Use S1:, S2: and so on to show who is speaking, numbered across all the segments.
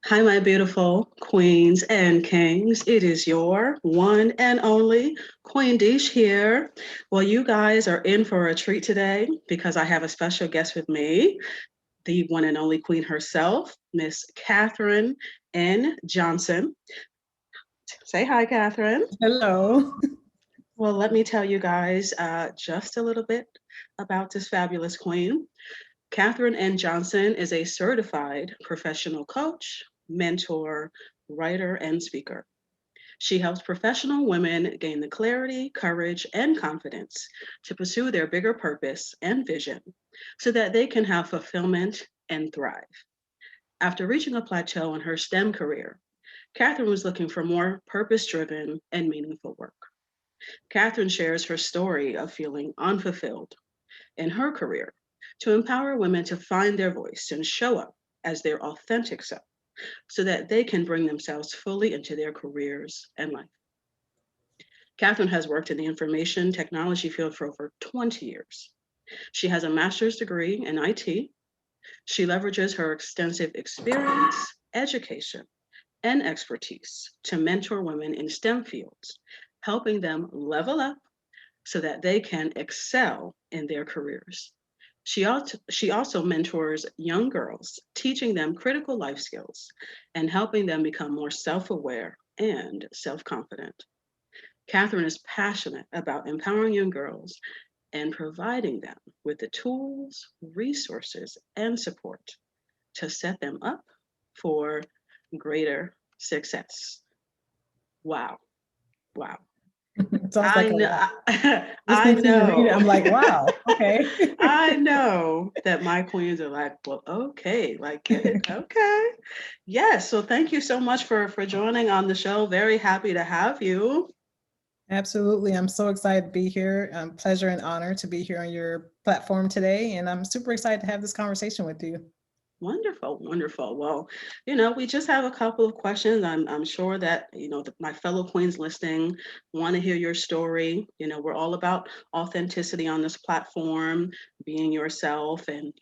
S1: Hi, my beautiful queens and kings. It is your one and only Queen Dish here. Well, you guys are in for a treat today because I have a special guest with me, the one and only queen herself, Miss Katherine N Johnson. Say hi, Katherine.
S2: Hello.
S1: Well, let me tell you guys just a little bit about this fabulous queen. Katherine N Johnson is a certified professional coach, mentor, writer, and speaker. She helps professional women gain the clarity, courage, and confidence to pursue their bigger purpose and vision so that they can have fulfillment and thrive. After reaching a plateau in her STEM career, Katherine was looking for more purpose driven and meaningful work. Katherine shares her story of feeling unfulfilled in her career to empower women to find their voice and show up as their authentic self so that they can bring themselves fully into their careers and life. Katherine has worked in the information technology field for over 20 years. She has a master's degree in IT. She leverages her extensive experience, education, and expertise to mentor women in STEM fields, helping them level up so that they can excel in their careers. She also mentors young girls, teaching them critical life skills and helping them become more self aware and self confident. Katherine is passionate about empowering young girls and providing them with the tools, resources, and support to set them up for greater success. Wow. Wow.
S2: Sounds
S1: I
S2: like a
S1: know.
S2: lot.
S1: I
S2: Listening to you read it,
S1: know.
S2: I'm like, wow, okay.
S1: I know that my queens are like, well, okay, like get it, okay. Yes. So thank you so much for joining on the show. Very happy to have you.
S2: Absolutely. I'm so excited to be here. Pleasure and honor to be here on your platform today. And I'm super excited to have this conversation with you.
S1: Wonderful, wonderful. Well, we just have a couple of questions. I'm sure that, my fellow queens listening want to hear your story. We're all about authenticity on this platform, being yourself and,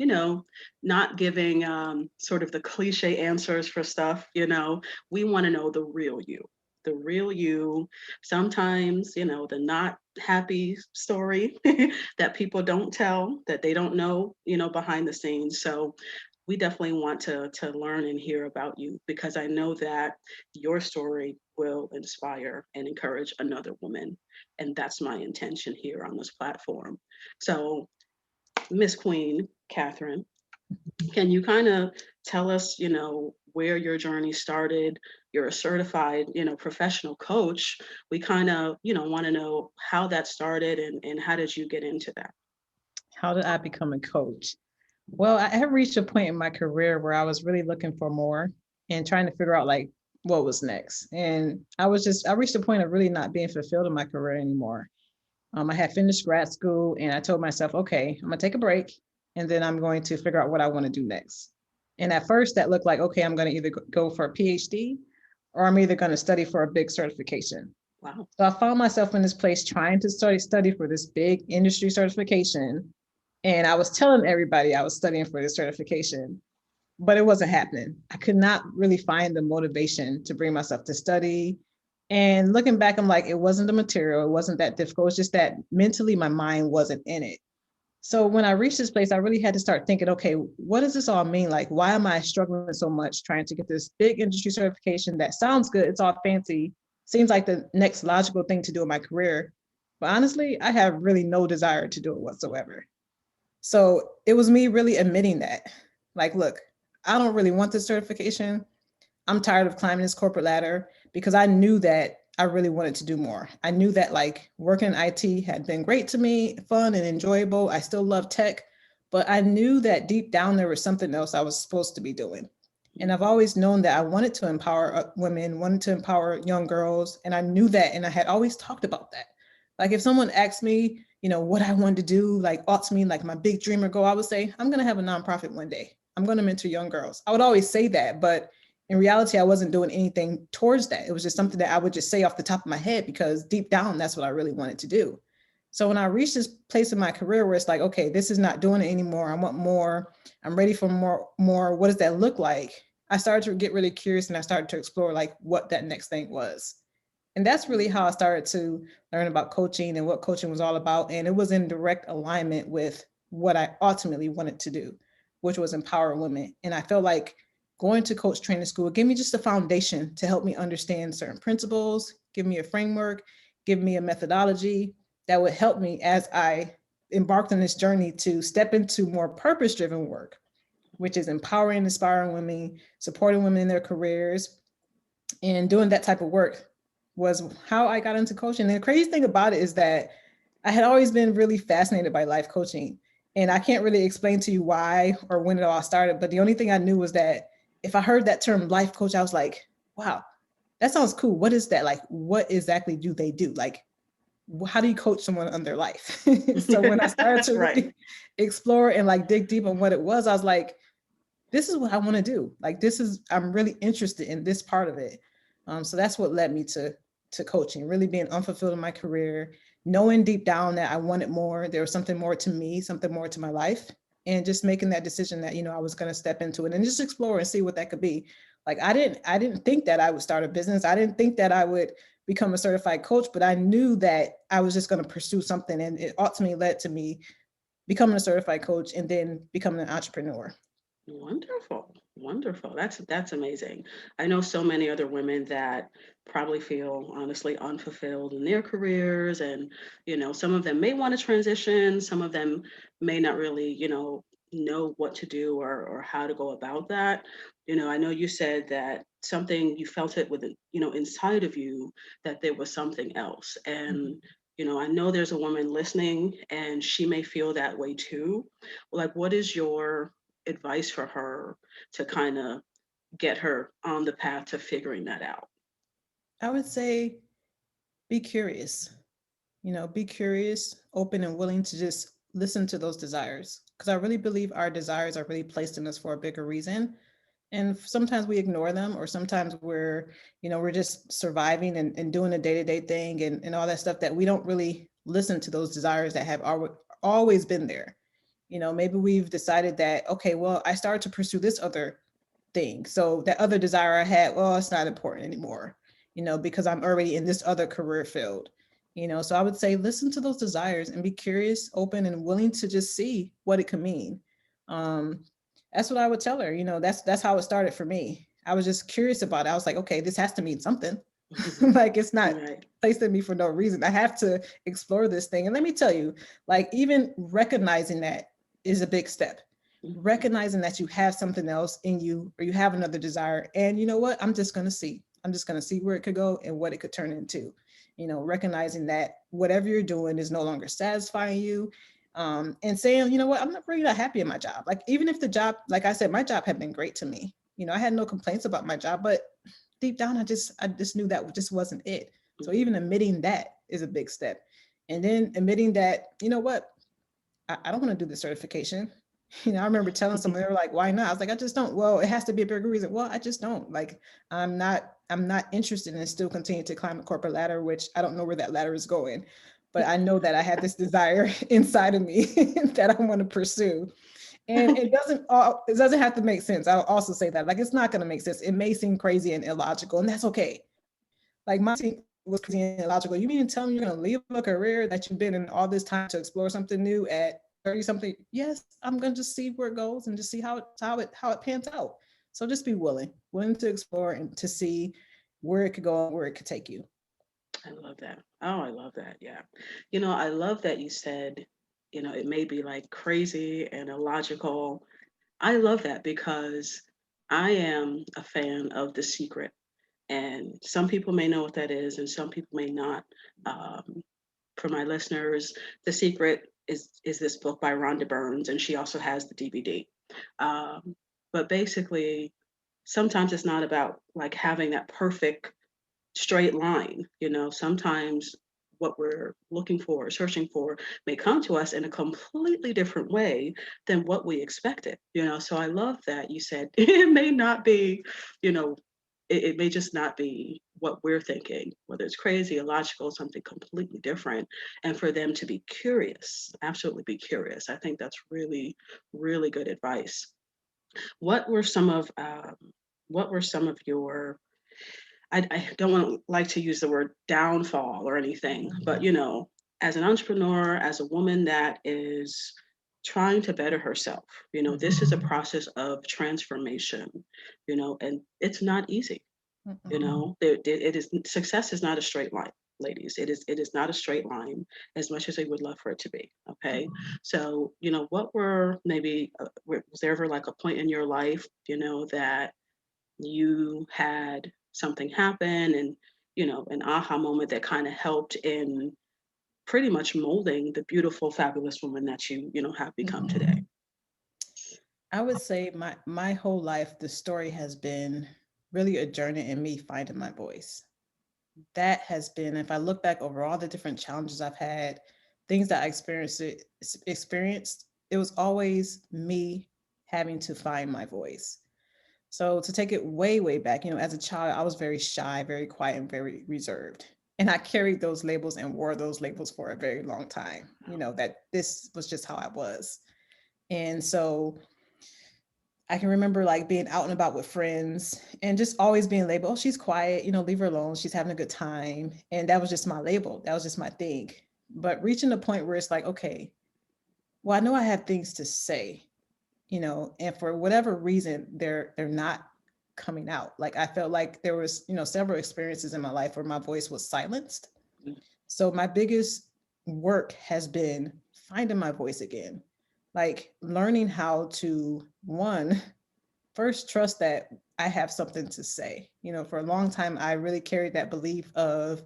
S1: not giving sort of the cliche answers for stuff. We want to know the real you. The real you, sometimes, the not happy story that people don't tell, that they don't know, behind the scenes. So we definitely want to learn and hear about you because I know that your story will inspire and encourage another woman. And that's my intention here on this platform. So, Miss Queen, Katherine, can you kind of tell us, where your journey started? You're a certified, professional coach. We kind of, want to know how that started and how did you get into that?
S2: How did I become a coach? Well, I have reached a point in my career where I was really looking for more and trying to figure out like what was next. And I reached a point of really not being fulfilled in my career anymore. I had finished grad school and I told myself, okay, I'm gonna take a break and then I'm going to figure out what I want to do next. And at first that looked like, okay, I'm going to either go for a PhD or I'm either going to study for a big certification.
S1: Wow.
S2: So I found myself in this place trying to study for this big industry certification. And I was telling everybody I was studying for this certification, but it wasn't happening. I could not really find the motivation to bring myself to study. And looking back, I'm like, it wasn't the material, it wasn't that difficult. It's just that mentally my mind wasn't in it. So when I reached this place, I really had to start thinking, okay, what does this all mean? Like, why am I struggling so much trying to get this big industry certification that sounds good? It's all fancy, seems like the next logical thing to do in my career. But honestly, I have really no desire to do it whatsoever. So it was me really admitting that, like, look, I don't really want this certification. I'm tired of climbing this corporate ladder because I knew that I really wanted to do more. I knew that like working in IT had been great to me, fun and enjoyable. I still love tech, but I knew that deep down there was something else I was supposed to be doing. And I've always known that I wanted to empower women, wanted to empower young girls. And I knew that. And I had always talked about that. Like if someone asked me, what I wanted to do, like ought to me, like my big dream or goal, I would say, I'm going to have a nonprofit one day. I'm going to mentor young girls. I would always say that, but in reality, I wasn't doing anything towards that. It was just something that I would just say off the top of my head because deep down, that's what I really wanted to do. So when I reached this place in my career where it's like, okay, this is not doing it anymore. I want more. I'm ready for more. What does that look like? I started to get really curious and I started to explore like what that next thing was. And that's really how I started to learn about coaching and what coaching was all about. And it was in direct alignment with what I ultimately wanted to do, which was empower women. And I felt like going to coach training school gave me just a foundation to help me understand certain principles, give me a framework, give me a methodology that would help me as I embarked on this journey to step into more purpose driven work, which is empowering, inspiring women, supporting women in their careers, and doing that type of work was how I got into coaching. And the crazy thing about it is that I had always been really fascinated by life coaching. And I can't really explain to you why or when it all started, but the only thing I knew was that if I heard that term life coach, I was like, wow, that sounds cool. What is that? Like, what exactly do they do? Like, how do you coach someone on their life? So when I started to
S1: Right.
S2: really explore and like dig deep on what it was, I was like, this is what I want to do. Like this is, I'm really interested in this part of it. So that's what led me to coaching, really being unfulfilled in my career, knowing deep down that I wanted more. There was something more to me, something more to my life, and just making that decision that, you know, I was going to step into it and just explore and see what that could be. Like I didn't think that I would start a business. I didn't think that I would become a certified coach, but I knew that I was just going to pursue something, and it ultimately led to me becoming a certified coach and then becoming an entrepreneur.
S1: Wonderful. Wonderful. That's amazing. I know so many other women that probably feel honestly unfulfilled in their careers, and some of them may want to transition, some of them may not really, know what to do or how to go about that. I know you said that something you felt it within, inside of you, that there was something else.
S2: Mhm.
S1: And I know there's a woman listening and she may feel that way too. Like, what is your advice for her to kind of get her on the path to figuring that out?
S2: I would say be curious, be curious, open, and willing to just listen to those desires. Because I really believe our desires are really placed in us for a bigger reason. And sometimes we ignore them, or sometimes we're just surviving and doing a day-to-day thing and all that stuff that we don't really listen to those desires that have always been there. Maybe we've decided that, okay, well, I started to pursue this other thing. So that other desire I had, well, it's not important anymore, because I'm already in this other career field. So I would say listen to those desires and be curious, open, and willing to just see what it could mean. Um, that's what I would tell her. That's how it started for me. I was just curious about it. I was like, okay, this has to mean something. Like it's not
S1: Right.
S2: placed in me for no reason. I have to explore this thing. And let me tell you, like even recognizing that is a big step.
S1: Mhm.
S2: Recognizing that you have something else in you or you have another desire. And you know what? I'm just going to see. I'm just going to see where it could go and what it could turn into. Recognizing that whatever you're doing is no longer satisfying you. And saying, you know what, I'm not really not happy in my job. Like, even if the job, like I said, my job had been great to me. I had no complaints about my job, but deep down, I just knew that just wasn't it. So
S1: Mhm.
S2: even admitting that is a big step. And then admitting that, you know what, I don't want to do the certification. I remember telling someone, they were like, why not? I was like, I just don't. Well, it has to be a bigger reason. Well, I just don't. Like, I'm not interested in still continue to climb the corporate ladder, which I don't know where that ladder is going. But I know that I have this desire inside of me that I want to pursue. And it doesn't have to make sense. I'll also say that. Like, it's not gonna make sense. It may seem crazy and illogical, and that's okay. Like my team was crazy and illogical. You mean to tell me you're gonna leave a career that you've been in all this time to explore something new at 30 something? Yes, I'm gonna just see where it goes and just see how it pans out. So just be willing to explore and to see where it could go and where it could take you.
S1: I love that. Oh, I love that. Yeah. I love that you said, it may be like crazy and illogical. I love that because I am a fan of The Secret. And some people may know what that is, and some people may not. Um, for my listeners, The Secret is this book by Rhonda Burns, and she also has the DVD. Um, but basically, sometimes it's not about like having that perfect straight line. Sometimes what we're looking for, searching for, may come to us in a completely different way than what we expected. So I love that you said it may not be, you know, it may just not be what we're thinking, whether it's crazy, illogical, something completely different. And for them to be curious, absolutely be curious. I think that's really, really good advice. What were some of what were some of your, I don't want to like to use the word downfall or anything, but as an entrepreneur, as a woman that is trying to better herself, this is a process of transformation, and it's not easy.
S2: Mm-mm.
S1: It is, success is not a straight line, ladies. It is not a straight line as much as we would love for it to be. Okay, so what were maybe was there ever like a point in your life, that you had something happen, and an aha moment that kind of helped in pretty much molding the beautiful, fabulous woman that you have become today.
S2: Mhm. I would say my whole life, the story has been really a journey in me finding my voice. That has been, if I look back over all the different challenges I've had, things that I experienced, it was always me having to find my voice. So to take it way, way back, as a child, I was very shy, very quiet, and very reserved. And I carried those labels and wore those labels for a very long time, that this was just how I was. And so I can remember like being out and about with friends and just always being labeled, oh, she's quiet, leave her alone. She's having a good time. And that was just my label. That was just my thing. But reaching a point where it's like, okay, well, I know I have things to say, and for whatever reason, they're not coming out. Like I felt like there was, several experiences in my life where my voice was silenced. So my biggest work has been finding my voice again, like learning how to, one, first trust that I have something to say. For a long time, I really carried that belief of,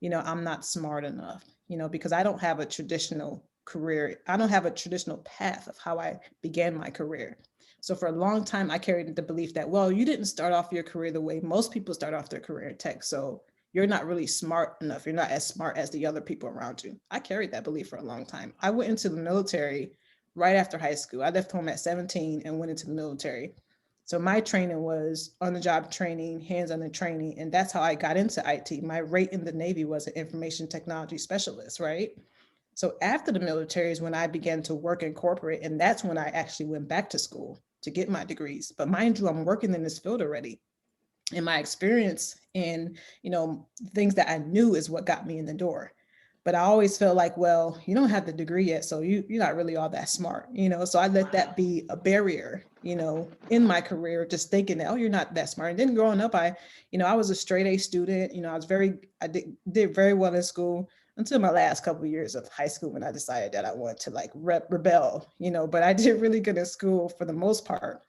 S2: I'm not smart enough, because I don't have a traditional career. I don't have a traditional path of how I began my career. So for a long time, I carried the belief that, well, you didn't start off your career the way most people start off their career in tech. So you're not really smart enough. You're not as smart as the other people around you. I carried that belief for a long time. I went into the military right after high school. I left home at 17 and went into the military. So my training was on the job training, hands on the training, and that's how I got into IT. My rate in the Navy was an information technology specialist, right? So after the military is when I began to work in corporate, and that's when I actually went back to school to get my degrees. But mind you, I'm working in this field already. And my experience and things that I knew is what got me in the door. But I always felt like, well, you don't have the degree yet, so you're not really all that smart, So I let that be a barrier, in my career, just thinking that, oh, you're not that smart. And then growing up, I was a straight A student. I did very well in school until my last couple of years of high school when I decided that I wanted to like rebel, But I did really good in school for the most part.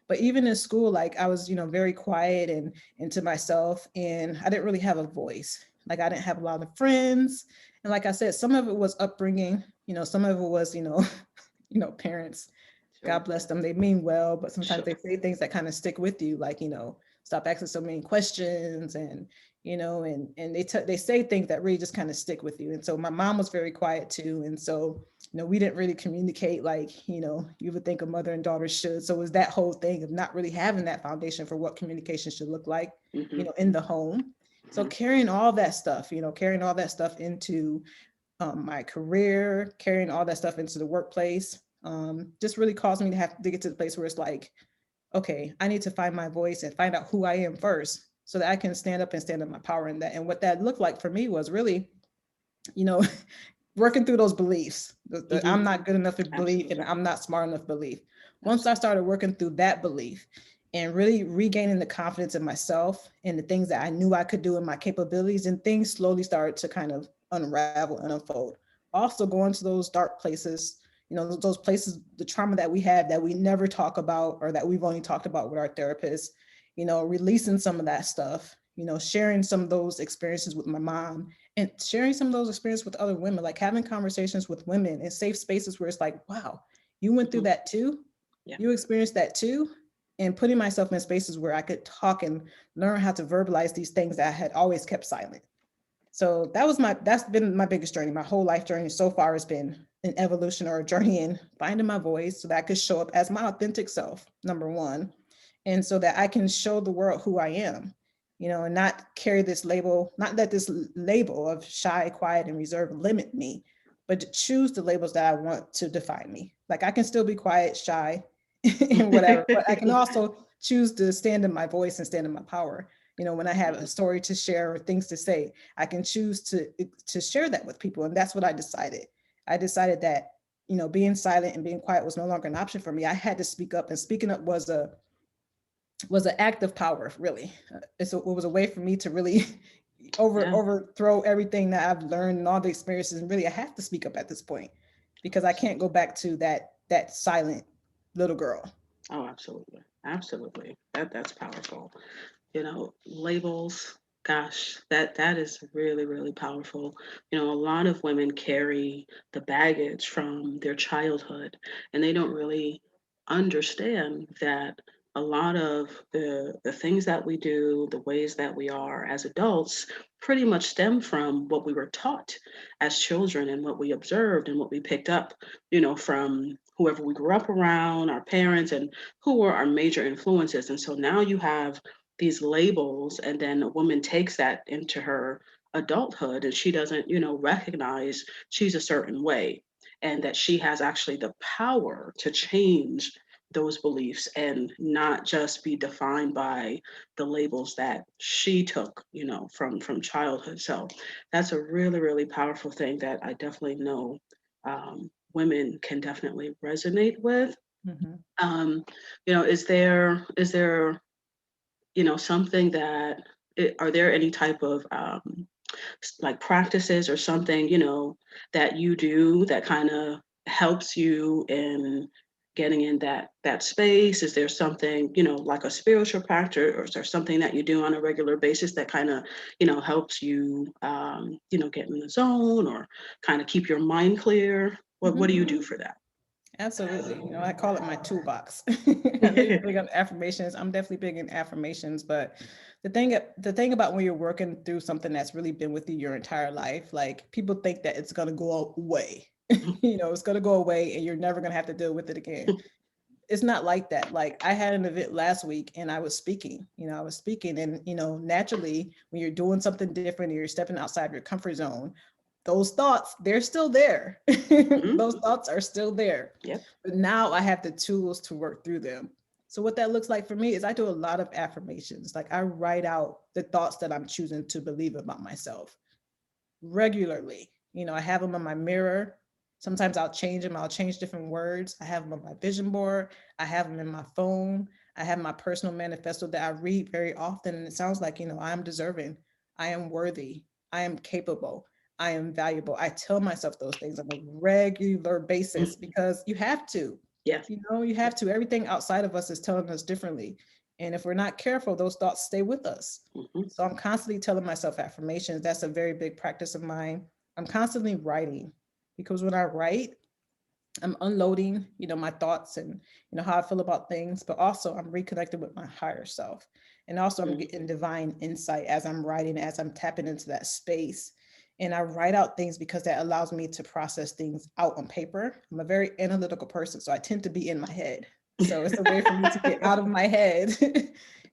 S2: But even in school, like I was, very quiet and to myself, and I didn't really have a voice. Like I didn't have a lot of friends. And like I said, some of it was upbringing, some of it was, parents, God
S1: Sure,
S2: bless them, they mean well, but sometimes
S1: sure.
S2: they say things that kind of stick with you, like, stop asking so many questions, and and they say things that really just kind of stick with you. And so my mom was very quiet too, and so we didn't really communicate like you would think a mother and daughter should. So it was that whole thing of not really having that foundation for what communication should look like,
S1: Hmm.
S2: in the home. So
S1: Hmm.
S2: carrying all that stuff into my career, carrying all that stuff into the workplace, just really caused me to have to get to the place where it's like, okay, I need to find my voice and find out who I am first so that I can stand up my power in that. And what that looked like for me was really, you know, working through those beliefs, the
S1: Hmm.
S2: I'm not good enough belief and
S1: Absolutely.
S2: I'm not smart enough belief. Once I
S1: Absolutely.
S2: started working through that belief and really regaining the confidence in myself and the things that I knew I could do and my capabilities, and things slowly started to kind of unravel and unfold. Also going to those dark places, those places, the trauma that we have that we never talk about or that we've only talked about with our therapists, releasing some of that stuff, sharing some of those experiences with my mom and sharing some of those experiences with other women, like having conversations with women in safe spaces where it's like, wow, you went through
S1: Hmm.
S2: that too.
S1: Yeah.
S2: You experienced that too. And putting myself in spaces where I could talk and learn how to verbalize these things that I had always kept silent. So that's been my biggest journey. My whole life journey so far has been an evolution or a journey in finding my voice so that I could show up as my authentic self, number one, and so that I can show the world who I am, and not carry this label, not let this label of shy, quiet, and reserved limit me, but to choose the labels that I want to define me. Like I can still be quiet, shy, and whatever, but I can also choose to stand in my voice and stand in my power. When I have a story to share or things to say, I can choose to share that with people. And that's what I decided. I decided that, being silent and being quiet was no longer an option for me. I had to speak up, and speaking up was an act of power, really. It was a way for me to really
S1: Yeah.
S2: overthrow everything that I've learned and all the experiences. And really, I have to speak up at this point because I can't go back to that silent little girl.
S1: Oh, absolutely. Absolutely. That's powerful. Labels, gosh, that is really, really powerful. A lot of women carry the baggage from their childhood, and they don't really understand that a lot of the things that we do, the ways that we are as adults, pretty much stem from what we were taught as children and what we observed and what we picked up, from whoever we grew up around, our parents, and who were our major influences. And so now you have these labels, and then a woman takes that into her adulthood, and she doesn't recognize she's a certain way, and that she has actually the power to change those beliefs and not just be defined by the labels that she took from childhood. So that's a really, really powerful thing that I definitely know women can definitely resonate with.
S2: Mhm.
S1: um, is there something that are there any type of like practices or something, that you do that kind of helps you in getting in that space? Is there something, like a spiritual practice, or is there something that you do on a regular basis that kind of, helps you, get in the zone or kind of keep your mind clear? What do
S2: Mhm.
S1: you do for that?
S2: Absolutely. I call it my toolbox. I know you're big on affirmations. I'm definitely big in affirmations, but the thing about when you're working through something that's really been with you your entire life, like people think that it's gonna go away. It's gonna go away and you're never gonna have to deal with it again. It's not like that. Like I had an event last week and I was speaking and naturally when you're doing something different and you're stepping outside your comfort zone, those thoughts, they're still there.
S1: Mhm.
S2: Those thoughts are still there.
S1: Yep.
S2: But now I have the tools to work through them. So what that looks like for me is I do a lot of affirmations. Like I write out the thoughts that I'm choosing to believe about myself regularly. I have them on my mirror. Sometimes I'll change them. I'll change different words. I have them on my vision board. I have them in my phone. I have my personal manifesto that I read very often. And it sounds like, I am deserving. I am worthy. I am capable. I am valuable. I tell myself those things on a regular basis
S1: Mhm.
S2: because you have to.
S1: Yes.
S2: You have to. Everything outside of us is telling us differently. And if we're not careful, those thoughts stay with us.
S1: Mhm.
S2: So I'm constantly telling myself affirmations. That's a very big practice of mine. I'm constantly writing because when I write, I'm unloading, my thoughts and how I feel about things, but also I'm reconnected with my higher self. And also I'm
S1: Mhm.
S2: getting divine insight as I'm writing, as I'm tapping into that space. And I write out things because that allows me to process things out on paper. I'm a very analytical person, so I tend to be in my head. So it's a way for me to get out of my head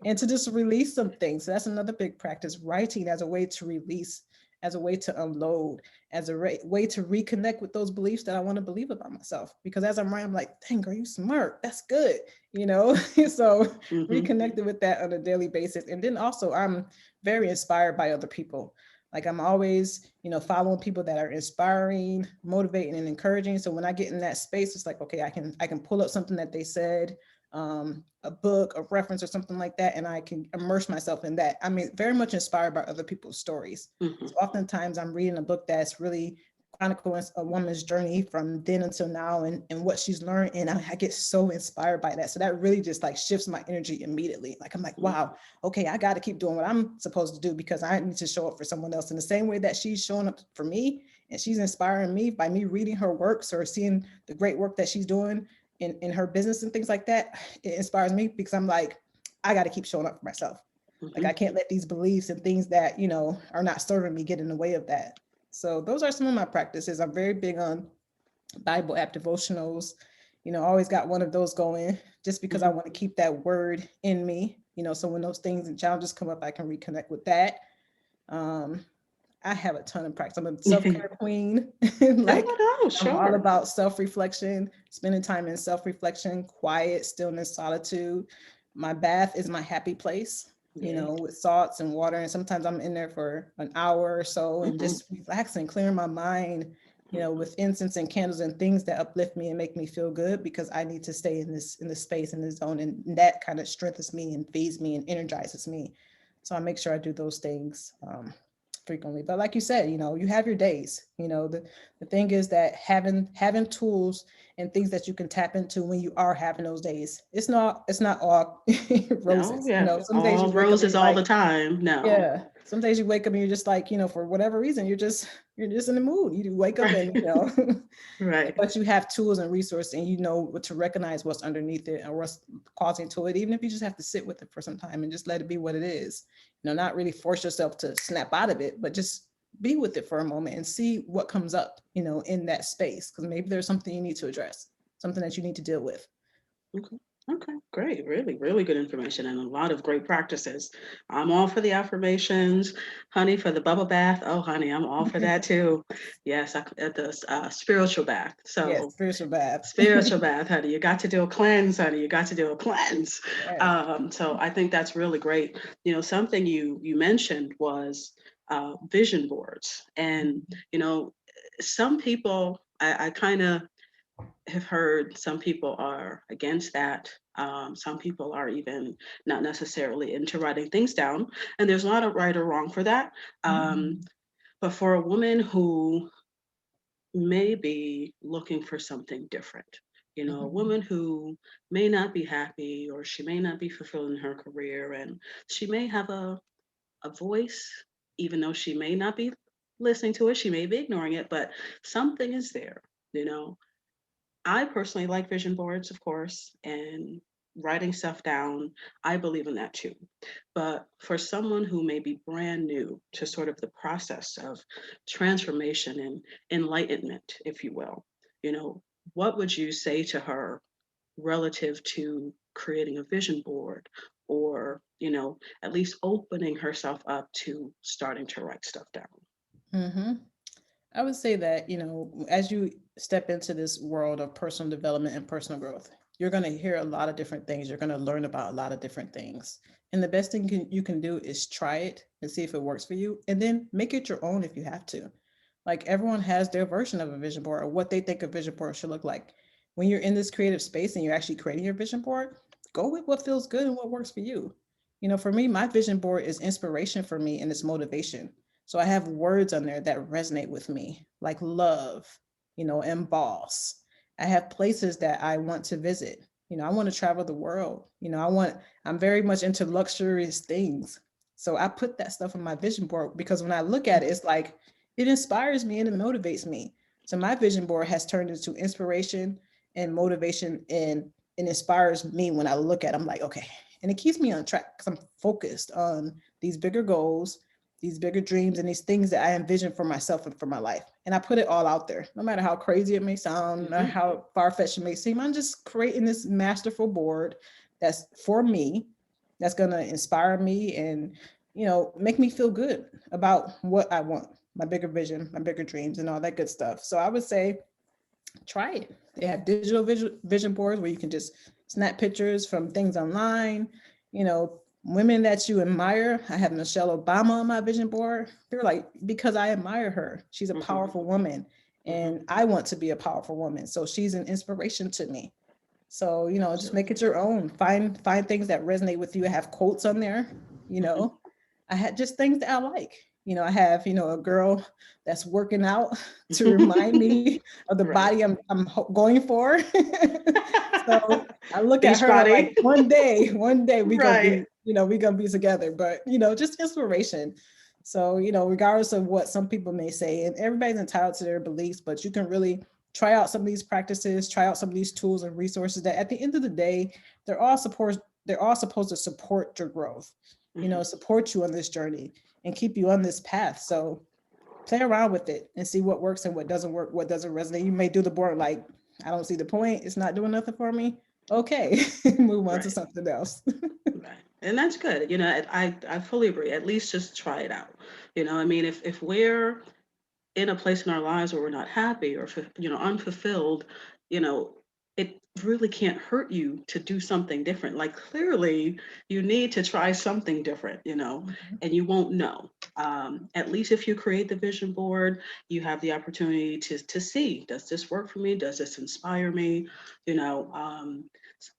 S2: and to just release some things. So that's another big practice, writing as a way to release, as a way to unload, as a way to reconnect with those beliefs that I want to believe about myself. Because as I'm writing, I'm like, dang, girl, you smart. That's good. So
S1: Mhm.
S2: reconnected with that on a daily basis. And then also I'm very inspired by other people. Like I'm always, following people that are inspiring, motivating, and encouraging. So when I get in that space, it's like, okay, I can pull up something that they said, a book, a reference, or something like that, and I can immerse myself in that. I mean, very much inspired by other people's stories.
S1: Mhm.
S2: So oftentimes I'm reading a book that's really chronicling a woman's journey from then until now and what she's learned. And I get so inspired by that. So that really just like shifts my energy immediately. Like I'm like,
S1: Mhm.
S2: wow, okay, I got to keep doing what I'm supposed to do because I need to show up for someone else in the same way that she's showing up for me. And she's inspiring me by me reading her works or seeing the great work that she's doing in her business and things like that. It inspires me because I'm like, I got to keep showing up for myself. Like I
S1: Mhm.
S2: can't let these beliefs and things that, are not serving me get in the way of that. So those are some of my practices. I'm very big on Bible app devotionals. Always got one of those going just because I
S1: Mhm.
S2: want to keep that word in me, so when those things and challenges come up, I can reconnect with that. Um, I have a ton of practice. I'm a self-care queen.
S1: No,
S2: Like
S1: no,
S2: I'm all
S1: sure.
S2: about self-reflection, spending time in self-reflection, quiet, stillness, solitude. My bath is my happy place,
S1: Yeah.
S2: with salts and water. And sometimes I'm in there for an hour or so and
S1: Mhm,
S2: just relaxing, clearing my mind,
S1: mhm.
S2: with incense and candles and things that uplift me and make me feel good, because I need to stay in this space, in this zone. And that kind of strengthens me and feeds me and energizes me. So I make sure I do those things frequently. But like you said, you have your days. The thing is that having tools and things that you can tap into when you are having those days. It's not all
S1: No,
S2: roses.
S1: yeah,
S2: Some days
S1: all
S2: you wake up and
S1: roses
S2: you're
S1: all the
S2: like,
S1: time. No.
S2: yeah. Some days you wake up and you're just like, for whatever reason, you're just in the mood. You wake up
S1: Right,
S2: and
S1: right.
S2: but you have tools and resources, and you know what to recognize what's underneath it and what's causing to it, even if you just have to sit with it for some time and just let it be what it is. Not really force yourself to snap out of it, but just be with it for a moment and see what comes up, in that space. Because maybe there's something you need to address, something that you need to deal with.
S1: Okay. Okay, great. Really, really good information and a lot of great practices. I'm all for the affirmations, honey, for the bubble bath. Oh, honey, I'm all for that too. Yes, at the spiritual bath.
S2: Yes,
S1: So,
S2: spiritual bath.
S1: spiritual bath, honey. You got to do a cleanse, honey. You got to do a cleanse.
S2: Yes.
S1: So I think that's really great. Something you mentioned was vision boards, and you know, some people I kind of have heard some people are against that. Some people are even not necessarily into writing things down, and there's not a right or wrong for that. Um,
S2: Mhm.
S1: but for a woman who may be looking for something different, a
S2: Mhm.
S1: woman who may not be happy or she may not be fulfilling her career, and she may have a voice, even though she may not be listening to it, she may be ignoring it, but something is there, you know I personally like vision boards, of course, and writing stuff down. I believe in that too. But for someone who may be brand new to sort of the process of transformation and enlightenment, if you will, you know, what would you say to her relative to creating a vision board or, at least opening herself up to starting to write stuff down?
S2: Mhm. I would say that, as you step into this world of personal development and personal growth, you're going to hear a lot of different things. You're going to learn about a lot of different things. And the best thing you can do is try it and see if it works for you, and then make it your own if you have to. Like, everyone has their version of a vision board or what they think a vision board should look like. When you're in this creative space and you're actually creating your vision board, go with what feels good and what works for you. For me, my vision board is inspiration for me and it's motivation. So I have words on there that resonate with me, like love, and boss. I have places that I want to visit. I want to travel the world. I'm very much into luxurious things. So I put that stuff on my vision board because when I look at it, it's like it inspires me and it motivates me. So my vision board has turned into inspiration and motivation, and it inspires me when I look at it. I'm like, okay. And it keeps me on track because I'm focused on these bigger goals, these bigger dreams, and these things that I envision for myself and for my life. And I put it all out there, no matter how crazy it may sound or
S1: Hmm.
S2: how far fetched it may seem. I'm just creating this masterful board that's for me, that's going to inspire me and, make me feel good about what I want, my bigger vision, my bigger dreams, and all that good stuff. So I would say try it. They have digital vision boards where you can just snap pictures from things online, women that you admire. I have Michelle Obama on my vision board. They're like, because I admire her. She's a
S1: Hmm.
S2: powerful woman
S1: Hmm.
S2: and I want to be a powerful woman. So she's an inspiration to me. So, just make
S1: Absolutely.
S2: it your own. Find things that resonate with you. I have quotes on there, you
S1: Hmm.
S2: know. I had just things that I like. I have, a girl that's working out to remind me of the
S1: Right.
S2: body I'm going for. So I look at
S1: Beach
S2: her like
S1: body.
S2: one day we gonna
S1: Right.
S2: be, we gonna be together. But just inspiration. So, regardless of what some people may say, and everybody's entitled to their beliefs, but you can really try out some of these practices, try out some of these tools and resources that at the end of the day, they're all supposed to support your growth,
S1: Hmm.
S2: support you on this journey and keep you on this path. So play around with it and see what works and what doesn't work, what doesn't resonate. You may do the board like, I don't see the point. It's not doing nothing for me. Okay, move on to
S1: Right.
S2: something else.
S1: Right. And that's good. I fully agree. At least just try it out. I mean, if we're in a place in our lives where we're not happy or unfulfilled, you know, it really can't hurt you to do something different. Like clearly you need to try something different,
S2: Mhm.
S1: and you won't know. At least if you create the vision board, you have the opportunity to see, does this work for me? Does this inspire me?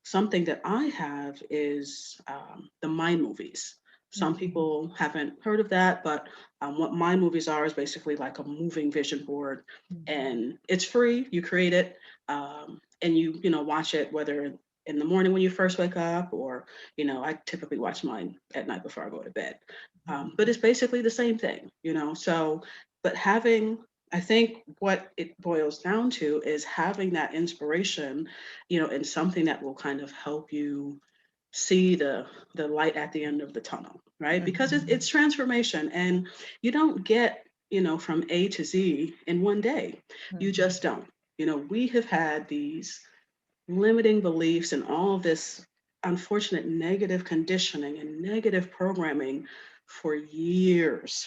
S1: Something that I have is the mind movies. Some
S2: Mhm.
S1: people haven't heard of that, but what mind movies are is basically like a moving vision board,
S2: Mhm.
S1: and it's free. You create it, and you watch it whether in the morning when you first wake up, or I typically watch mine at night before I go to bed. But
S2: Mhm.
S1: it's basically the same thing. So, but having, I think what it boils down to is having that inspiration, and something that will kind of help you see the light at the end of the tunnel, right? Because it's
S2: Mhm.
S1: transformation, and you don't get from A to Z in one day. You
S2: Mhm.
S1: just don't. We have had these limiting beliefs and all of this unfortunate negative conditioning and negative programming for years.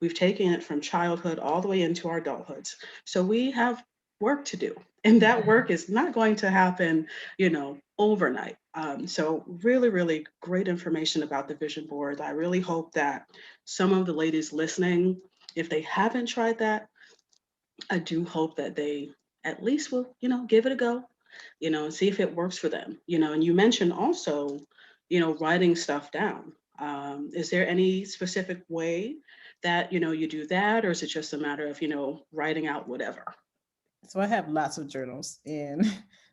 S1: We've taken it from childhood all the way into our adulthoods. So we have work to do. And that work
S2: Mhm.
S1: is not going to happen, overnight. So really, really great information about the vision board. I really hope that some of the ladies listening, if they haven't tried that, I do hope that they at least will, give it a go, and see if it works for them. And you mentioned also, writing stuff down. Is there any specific way that, you do that, or is it just a matter of, writing out whatever?
S2: So I have lots of journals and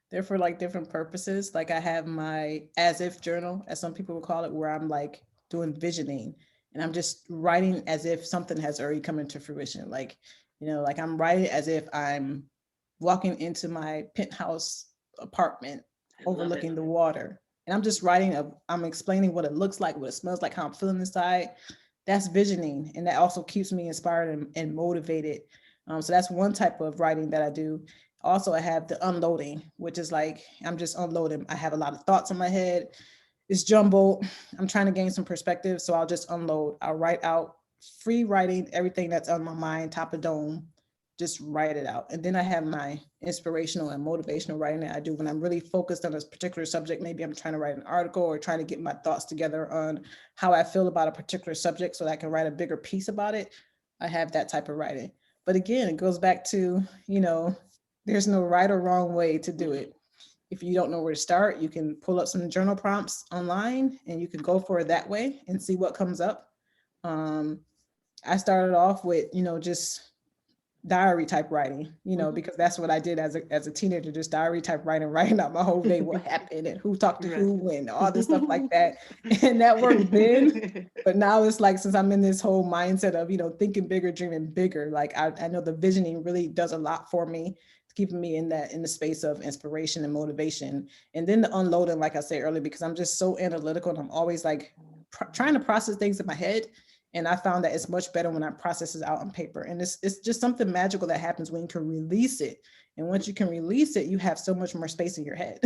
S2: they're for like different purposes. Like I have my as if journal, as some people would call it, where I'm like doing visioning and I'm just writing as if something has already come into fruition. Like, like I'm writing as if I'm walking into my penthouse apartment
S1: I love it.
S2: overlooking the water. And I'm just writing, I'm explaining what it looks like, what it smells like, how I'm feeling inside. That's visioning. And that also keeps me inspired and motivated. So that's one type of writing that I do. Also, I have the unloading, which is like I'm just unloading. I have a lot of thoughts in my head. It's jumbled. I'm trying to gain some perspective. So I'll just unload. I'll write out free writing, everything that's on my mind, top of dome, just write it out. And then I have my inspirational and motivational writing that I do when I'm really focused on a particular subject. Maybe I'm trying to write an article or trying to get my thoughts together on how I feel about a particular subject so that I can write a bigger piece about it. I have that type of writing. But again, it goes back to, there's no right or wrong way to do
S1: Mhm.
S2: it. If you don't know where to start, you can pull up some journal prompts online and you can go for it that way and see what comes up. Um, I started off with, just diary type writing,
S1: Mhm.
S2: because that's what I did as a teenager, just diary type writing, writing out my whole day, what happened and who talked to
S1: Right.
S2: who and all this stuff like that. And that worked then. But now it's like, since I'm in this whole mindset of, thinking bigger, dreaming bigger, like I know the visioning really does a lot for me, keeping me in the space of inspiration and motivation. And then the unloading, like I said earlier, because I'm just so analytical and I'm always like trying to process things in my head. And I found that it's much better when I process it out on paper. And it's just something magical that happens when you can release it. And once you can release it, you have so much more space in your head.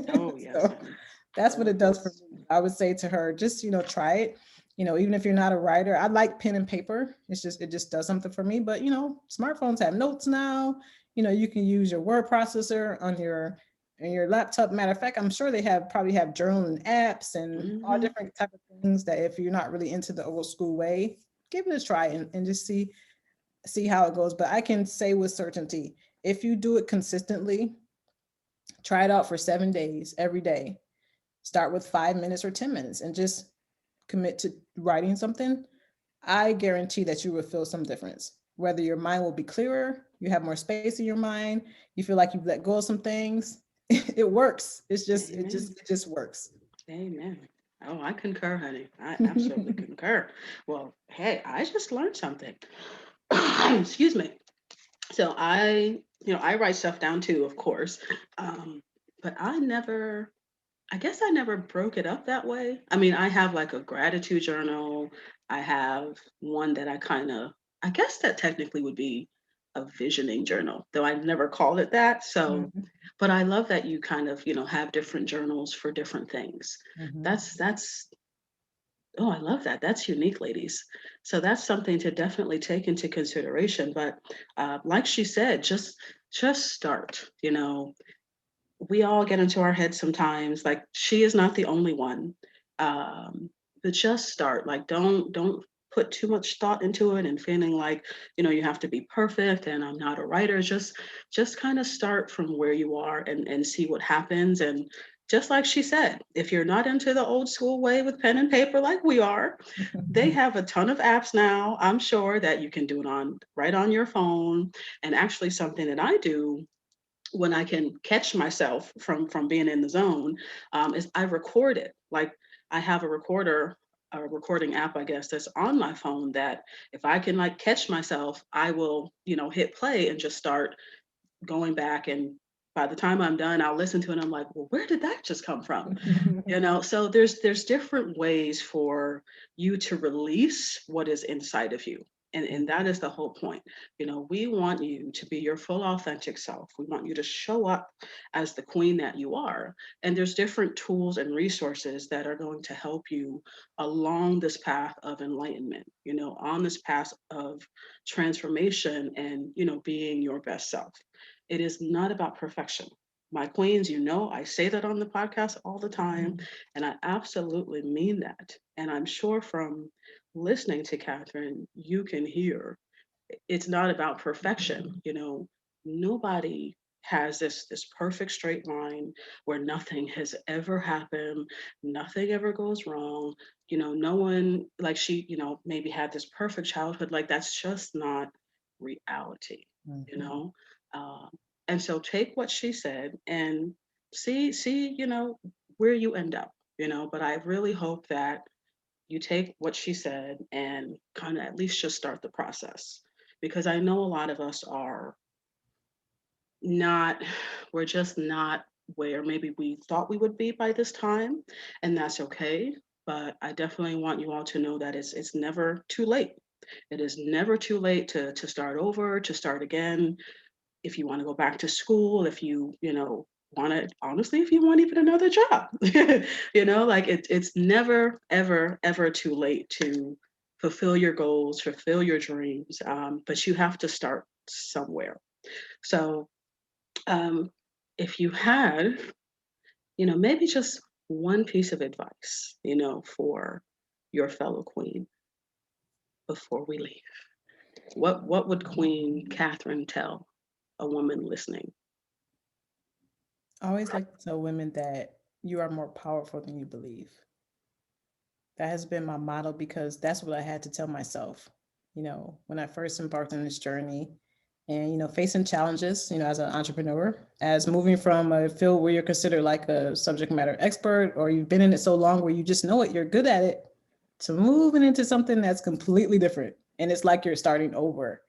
S1: Oh yes,
S2: So
S1: honey.
S2: that's what
S1: Oh
S2: it does for
S1: yes.
S2: me. I would say to her, just, try it. Even if you're not a writer, I like pen and paper. It just does something for me. But smartphones have notes now. You can use your word processor on your laptop. Matter of fact, I'm sure they probably have journaling apps and all
S1: Hmm.
S2: different type of things that if you're not really into the old school way, give it a try and just see how it goes. But I can say with certainty, if you do it consistently, try it out for 7 days every day. Start with 5 minutes or 10 minutes and just commit to writing something. I guarantee that you will feel some difference. Whether your mind will be clearer, you have more space in your mind, you feel like you've let go of some things. It works. It's just it
S1: Amen.
S2: just it just works.
S1: Amen. Oh, I concur, honey. I absolutely concur. Well, hey, I just learned something. Excuse me. So I write stuff down too, of course. Um, but I guess I never broke it up that way. I mean, I have like a gratitude journal. I have one that I guess that technically would be a visioning journal, though I never called it that. So,
S2: Mhm,
S1: but I love that you kind of, have different journals for different things.
S2: mhm,
S1: That's Oh, I love that. That's unique, ladies. So that's something to definitely take into consideration. But like she said, just just start. We all get into our heads sometimes, like she is not the only one. um but just start, like don't put too much thought into it and feeling like you have to be perfect and I'm not a writer. Just kind of start from where you are and see what happens. And just like she said, if you're not into the old school way with pen and paper like we are, they have a ton of apps now, I'm sure, that you can do it on right on your phone. And actually, something that I do when I can catch myself from being in the zone, is I record it. Like, I have a recording app, I guess, that's on my phone, that if I can like catch myself, I will, hit play and just start going back. And by the time I'm done, I'll listen to it and I'm like, well, where did that just come from? So there's different ways for you to release what is inside of you. And that is the whole point. We want you to be your full authentic self. We want you to show up as the queen that you are. And there's different tools and resources that are going to help you along this path of enlightenment, on this path of transformation, and being your best self. It is not about perfection. My queens, I say that on the podcast all the time, and I absolutely mean that. And I'm sure from listening to Catherine, you can hear it's not about perfection. Nobody has this perfect straight line where nothing has ever happened, nothing ever goes wrong. No one, like, she, maybe had this perfect childhood. Like, that's just not reality. you
S2: Mhm.
S1: know um, and so take what she said and see where you end up. But I really hope that you take what she said and kind of at least just start the process, because I know a lot of us are not, we're just not where maybe we thought we would be by this time, and that's okay. But I definitely want you all to know that it's never too late. It is never too late to start over, to start again. If you want to go back to school, if you want to, honestly, if you want even another job, like it's never, ever, ever too late to fulfill your goals, fulfill your dreams. But you have to start somewhere. So, um, if you had, maybe just one piece of advice, for your fellow queen before we leave, what would Queen Catherine tell a woman listening?
S2: I always like to tell women that you are more powerful than you believe. That has been my motto because that's what I had to tell myself, when I first embarked on this journey and, facing challenges, as an entrepreneur, as moving from a field where you're considered like a subject matter expert or you've been in it so long where you just know it, you're good at it, to moving into something that's completely different. And it's like you're starting over,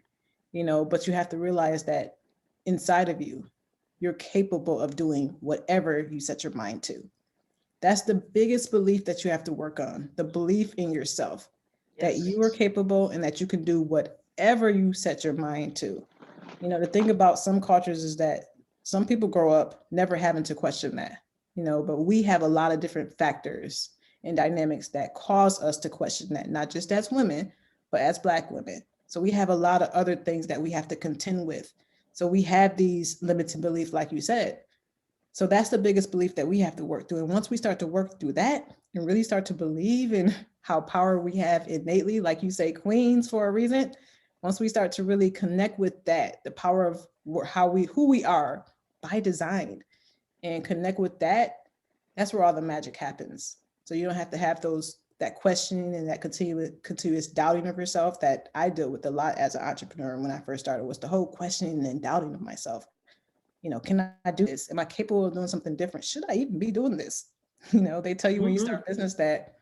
S2: but you have to realize that inside of you, you're capable of doing whatever you set your mind to. That's the biggest belief that you have to work on, the belief in yourself, that
S1: Yes.
S2: you are capable and that you can do whatever you set your mind to. The thing about some cultures is that some people grow up never having to question that, but we have a lot of different factors and dynamics that cause us to question that, not just as women, but as Black women. So we have a lot of other things that we have to contend with. So we have these limited beliefs, like you said. So that's the biggest belief that we have to work through. And once we start to work through that and really start to believe in how power we have innately, like you say, queens for a reason, once we start to really connect with that, the power of who we are by design, and connect with that, that's where all the magic happens. So you don't have to have that questioning and that continuous doubting of yourself that I deal with a lot as an entrepreneur. When I first started, was the whole questioning and doubting of myself. Can I do this? Am I capable of doing something different? Should I even be doing this? They tell you when you
S1: Hmm.
S2: start business that,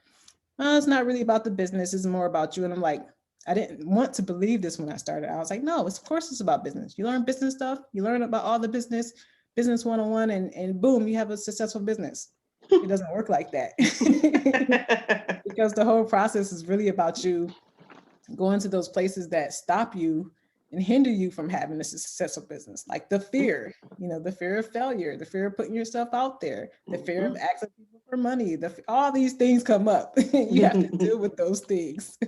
S2: it's not really about the business, it's more about you. And I'm like, I didn't want to believe this when I started. I was like, no, of course it's about business. You learn business stuff, you learn about all the business 101, and boom, you have a successful business. It doesn't work like that. Because the whole process is really about you going to those places that stop you and hinder you from having a successful business, like the fear, the fear of failure, the fear of putting yourself out there, the fear of
S1: Hmm.
S2: asking people for money, all these things come up. You have to deal with those things.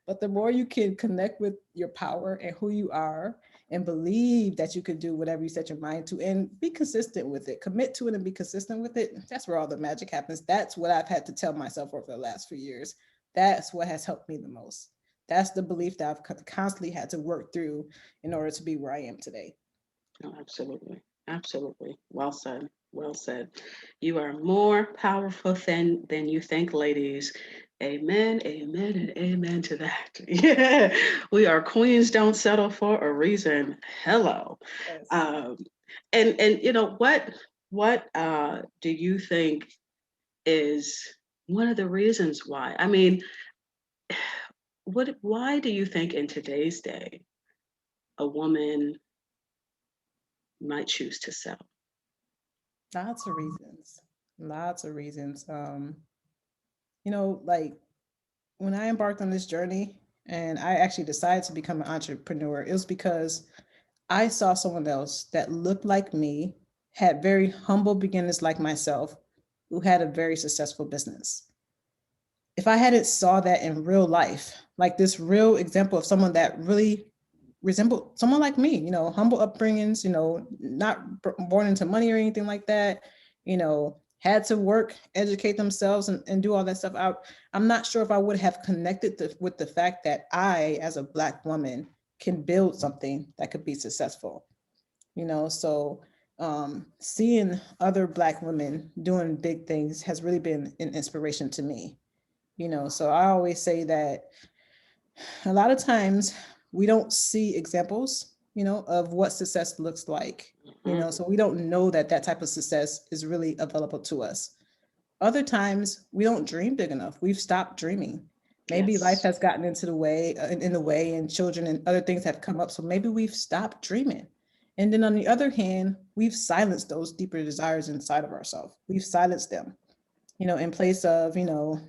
S2: But the more you can connect with your power and who you are and believe that you could do whatever you set your mind to and be consistent with it, commit to it and be consistent with it. That's where all the magic happens. That's what I've had to tell myself over the last few years. That's what has helped me the most. That's the belief that I've constantly had to work through in order to be where I am today.
S1: No, absolutely. Absolutely. Well said. Well said. You are more powerful than you think, ladies. Amen, amen, and amen to that. Yeah. We are queens, don't settle for a reason. Hello.
S2: Yes.
S1: Um, and you know what do you think is one of the reasons why? I mean, why do you think in today's day a woman might choose to settle?
S2: Lots of reasons. Lots of reasons. Like when I embarked on this journey and I actually decided to become an entrepreneur, it was because I saw someone else that looked like me, had very humble beginnings like myself, who had a very successful business. If I hadn't saw that in real life, like this real example of someone that really resembled someone like me, humble upbringings, not born into money or anything like that, had to work, educate themselves and do all that stuff out. I'm not sure if I would have connected with the fact that I, as a Black woman, can build something that could be successful, so seeing other Black women doing big things has really been an inspiration to me, so I always say that a lot of times we don't see examples, of what success looks like,
S1: Mhm.
S2: so we don't know that that type of success is really available to us. Other times we don't dream big enough. We've stopped dreaming. Maybe life
S1: Yes.
S2: has gotten into the way, in the way, and children and other things have come up. So maybe we've stopped dreaming. And then on the other hand, we've silenced those deeper desires inside of ourselves. We've silenced them, in place of,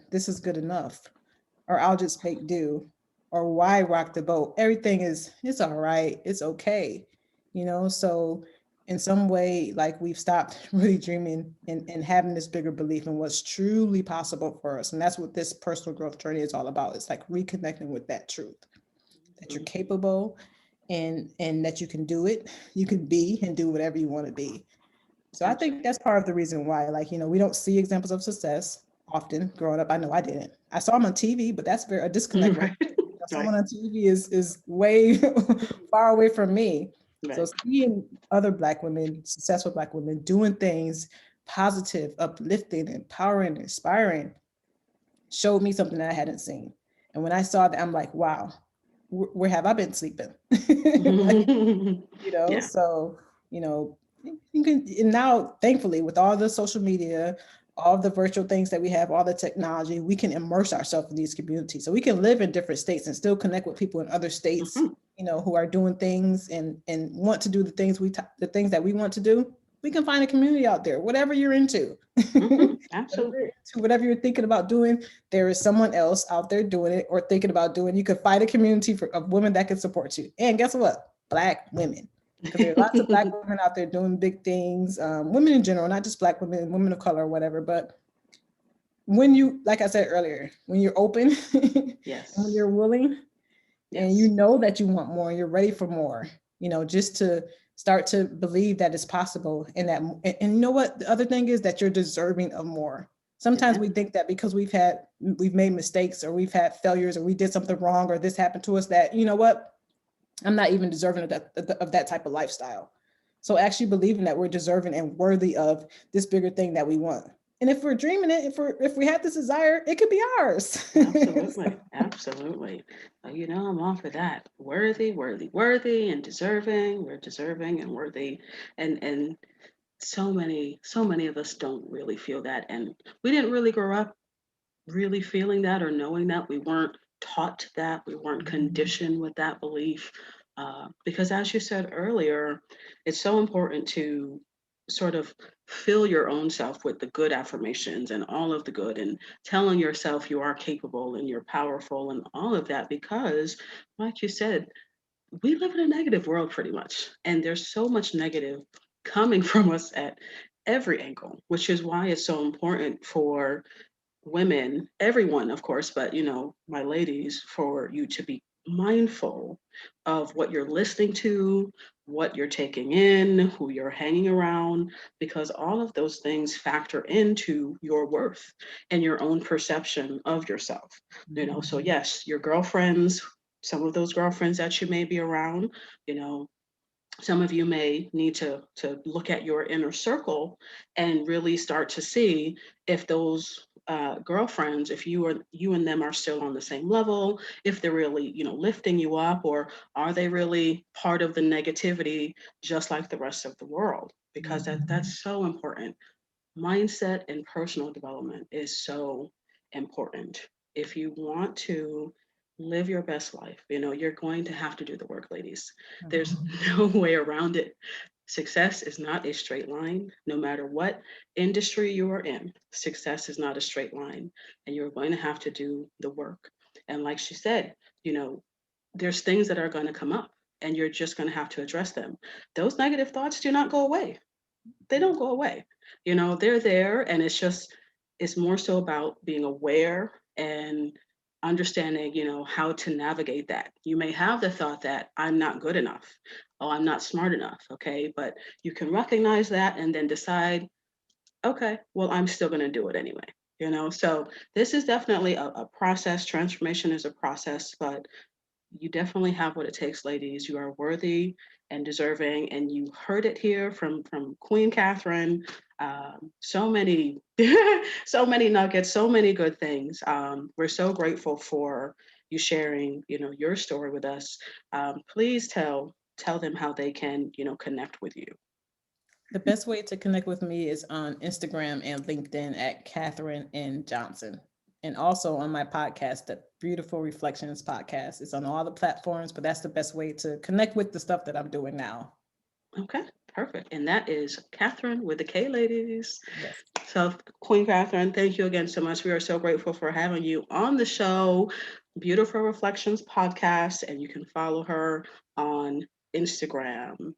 S2: this is good enough, or I'll just make do, or why rock the boat? Everything is, it's all right, it's okay, So in some way, like we've stopped really dreaming and having this bigger belief in what's truly possible for us. And that's what this personal growth journey is all about. It's like reconnecting with that truth, that you're
S1: Mhm.
S2: capable and that you can do it, you can be and do whatever you want to be. So I think
S1: Absolutely.
S2: that's part of the reason why, like, we don't see examples of success often growing up. I know I didn't. I saw them on TV, but that's very a disconnect right
S1: Right.
S2: there.
S1: Right.
S2: Someone on TV is way far away from me. So
S1: Right.
S2: seeing other Black women, successful Black women doing things positive, uplifting, empowering, inspiring, showed me something that I hadn't seen. And when I saw that, I'm like, wow, where have I been sleeping? Like,
S1: Yeah.
S2: so you know you can, and now thankfully with all the social media, all the virtual things that we have, all the technology, we can immerse ourselves in these communities, so we can live in different states and still connect with people in other states,
S1: Mhm.
S2: who are doing things and want to do the things the things that we want to do. We can find a community out there, whatever you're into.
S1: Mhm.
S2: Whatever you're
S1: Absolutely.
S2: into, whatever you're thinking about doing, there is someone else out there doing it or thinking about doing. You could find a community of women that can support you. And guess what? Black women, because there are lots of Black women out there doing big things. Women in general, not just Black women, women of color or whatever. But when you, like I said earlier, when you're open and when
S1: Yes.
S2: you're willing and you
S1: Yes.
S2: know that you want more and you're ready for more, just to start to believe that it's possible and that, and you know what? The other thing is that you're deserving of more. Sometimes we
S1: Amen.
S2: think that because we've made mistakes or we've had failures or we did something wrong or this happened to us, that, you know what? I'm not even deserving of that type of lifestyle. So actually believing that we're deserving and worthy of this bigger thing that we want. And if we're dreaming it, if we have this desire, it could be ours. So,
S1: Absolutely. Absolutely. I'm all for that. Worthy, worthy, worthy, and deserving. We're deserving and worthy. And so many of us don't really feel that. And we didn't really grow up really feeling that or knowing that. We weren't taught that. We weren't conditioned with that belief. Because as you said earlier, it's so important to sort of fill your own self with the good affirmations and all of the good and telling yourself you are capable and you're powerful and all of that because like you said, we live in a negative world pretty much and there's so much negative coming from us at every angle, which is why it's so important for women, everyone, of course, but my ladies, for you to be mindful of what you're listening to, what you're taking in, who you're hanging around, because all of those things factor into your worth and your own perception of yourself. So
S2: Mhm.
S1: yes, your girlfriends, some of those girlfriends that you may be around, you know, some of you may need to look at your inner circle and really start to see if those girlfriends, if you and them are still on the same level, if they're really lifting you up, or are they really part of the negativity just like the rest of the world, because
S2: Mhm.
S1: that's so important. Mindset and personal development is so important. If you want to live your best life, you're going to have to do the work, ladies. There's
S2: Mhm.
S1: no way around it. Success is not a straight line, no matter what industry you are in. Success is not a straight line, and you're going to have to do the work. And like she said, you know, there's things that are going to come up, and you're just going to have to address them. Those negative thoughts do not go away. They don't go away. They're there, and it's more so about being aware and understanding, how to navigate that. You may have the thought that I'm not good enough, oh, I'm not smart enough, okay? But you can recognize that and then decide, okay, well, I'm still going to do it anyway. So this is definitely a process. Transformation is a process, but you definitely have what it takes, ladies. You are worthy and deserving, and you heard it here from Queen Catherine. So many, so many nuggets, so many good things. We're so grateful for you sharing, your story with us. Please tell them how they can, connect with you.
S2: The best way to connect with me is on Instagram and LinkedIn at Katherine N Johnson. And also on my podcast, the Beautiful Reflections podcast. It's on all the platforms, but that's the best way to connect with the stuff that I'm doing now.
S1: Okay, perfect. And that is Catherine with the K, ladies.
S2: Yes.
S1: So, Queen Catherine, thank you again so much. We are so grateful for having you on the show, Beautiful Reflections podcast, and you can follow her on Instagram.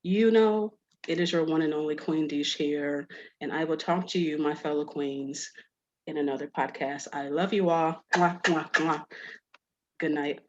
S1: You know, it is your one and only Queen Dish here, and I will talk to you, my fellow queens, in another podcast. I love you all. Mwah, mwah, mwah. Good night.